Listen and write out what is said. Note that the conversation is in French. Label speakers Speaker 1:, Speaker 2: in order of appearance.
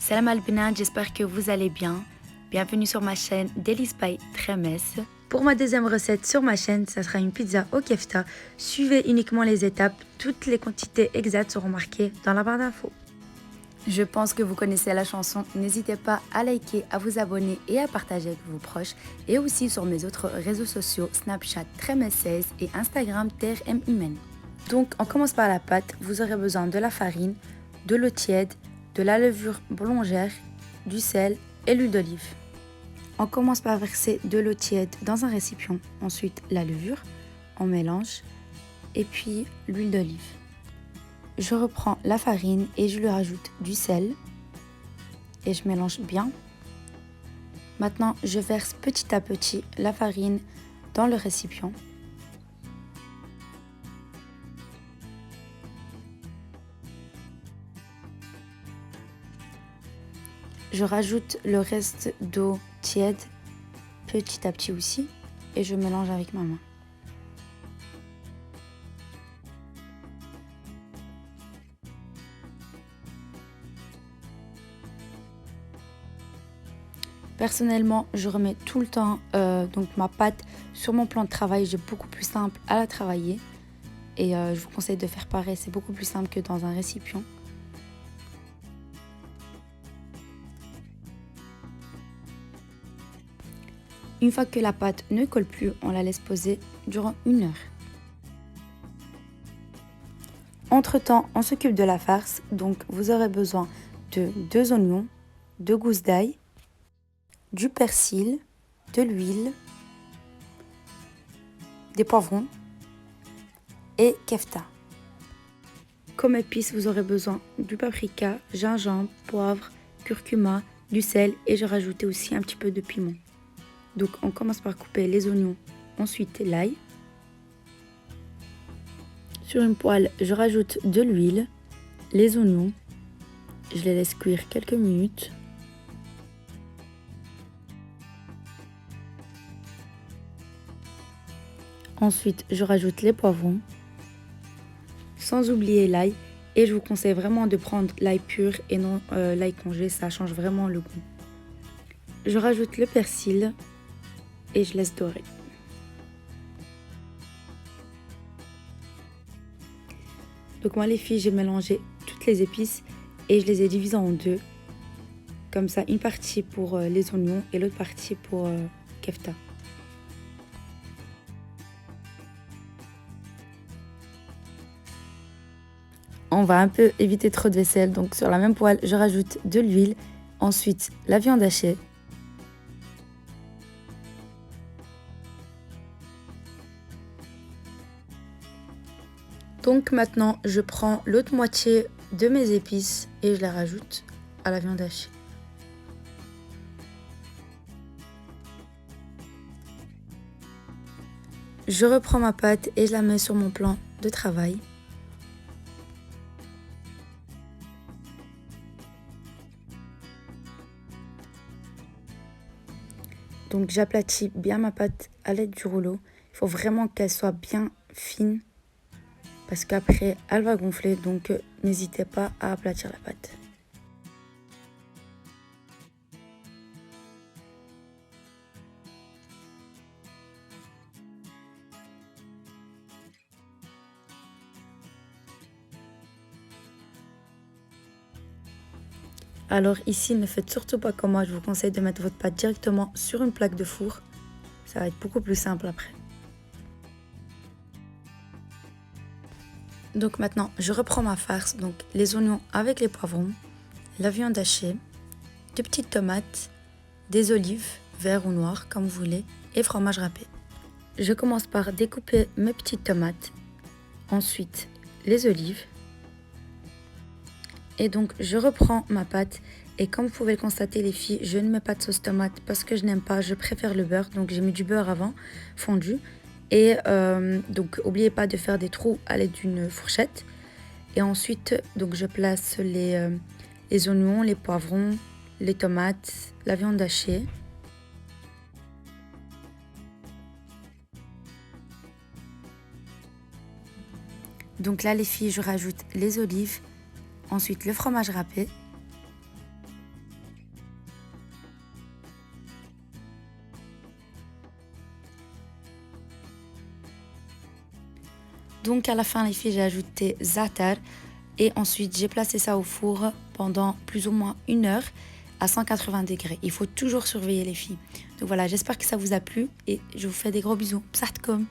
Speaker 1: Salam alpina, j'espère que vous allez bien. Bienvenue sur ma chaîne Delice by Tremes. Pour ma deuxième recette sur ma chaîne, ça sera une pizza au kefta. Suivez uniquement les étapes, toutes les quantités exactes seront marquées dans la barre d'infos. Je pense que vous connaissez la chanson, n'hésitez pas à liker, à vous abonner et à partager avec vos proches. Et aussi sur mes autres réseaux sociaux, Snapchat Tremes16 et Instagram TRMImen. Donc on commence par la pâte, vous aurez besoin de la farine, de l'eau tiède, de la levure boulangère, du sel et l'huile d'olive. On commence par verser de l'eau tiède dans un récipient, ensuite la levure, on mélange et puis l'huile d'olive. Je reprends la farine et je lui rajoute du sel et je mélange bien. Maintenant, je verse petit à petit la farine dans le récipient. Je rajoute le reste d'eau tiède petit à petit aussi et je mélange avec ma main. Personnellement, je remets tout le temps donc ma pâte sur mon plan de travail. J'ai beaucoup plus simple à la travailler et je vous conseille de faire pareil. C'est beaucoup plus simple que dans un récipient. Une fois que la pâte ne colle plus, on la laisse poser durant 1 heure. Entre-temps, on s'occupe de la farce. Donc, vous aurez besoin de 2 oignons, 2 gousses d'ail, du persil, de l'huile, des poivrons et kefta. Comme épices, vous aurez besoin du paprika, gingembre, poivre, curcuma, du sel et je rajoutais aussi un petit peu de piment. Donc on commence par couper les oignons, ensuite l'ail. Sur une poêle, je rajoute de l'huile, les oignons, je les laisse cuire quelques minutes. Ensuite, je rajoute les poivrons, sans oublier l'ail. Et je vous conseille vraiment de prendre l'ail pur et non l'ail congé, ça change vraiment le goût. Je rajoute le persil et je laisse dorer. Donc moi les filles, j'ai mélangé toutes les épices et je les ai divisées en deux. Comme ça, une partie pour les oignons et l'autre partie pour kefta. On va un peu éviter trop de vaisselle, donc sur la même poêle, je rajoute de l'huile, ensuite la viande hachée. Donc maintenant, je prends l'autre moitié de mes épices et je les rajoute à la viande hachée. Je reprends ma pâte et je la mets sur mon plan de travail. Donc j'aplatis bien ma pâte à l'aide du rouleau. Il faut vraiment qu'elle soit bien fine parce qu'après elle va gonfler, donc n'hésitez pas à aplatir la pâte. Alors ici, ne faites surtout pas comme moi, je vous conseille de mettre votre pâte directement sur une plaque de four. Ça va être beaucoup plus simple après. Donc maintenant, je reprends ma farce, donc les oignons avec les poivrons, la viande hachée, 2 petites tomates, des olives, vertes ou noires comme vous voulez, et fromage râpé. Je commence par découper mes petites tomates, ensuite les olives. Et donc je reprends ma pâte et comme vous pouvez le constater les filles, je ne mets pas de sauce tomate parce que je n'aime pas, je préfère le beurre. Donc j'ai mis du beurre avant, fondu. Et donc n'oubliez pas de faire des trous à l'aide d'une fourchette. Et ensuite donc je place les oignons, les poivrons, les tomates, la viande hachée. Donc là les filles, je rajoute les olives, ensuite le fromage râpé. Donc à la fin les filles, j'ai ajouté za'atar et ensuite j'ai placé ça au four pendant plus ou moins 1 heure à 180 degrés. Il faut toujours surveiller les filles. Donc voilà, j'espère que ça vous a plu et je vous fais des gros bisous. Bsatkom.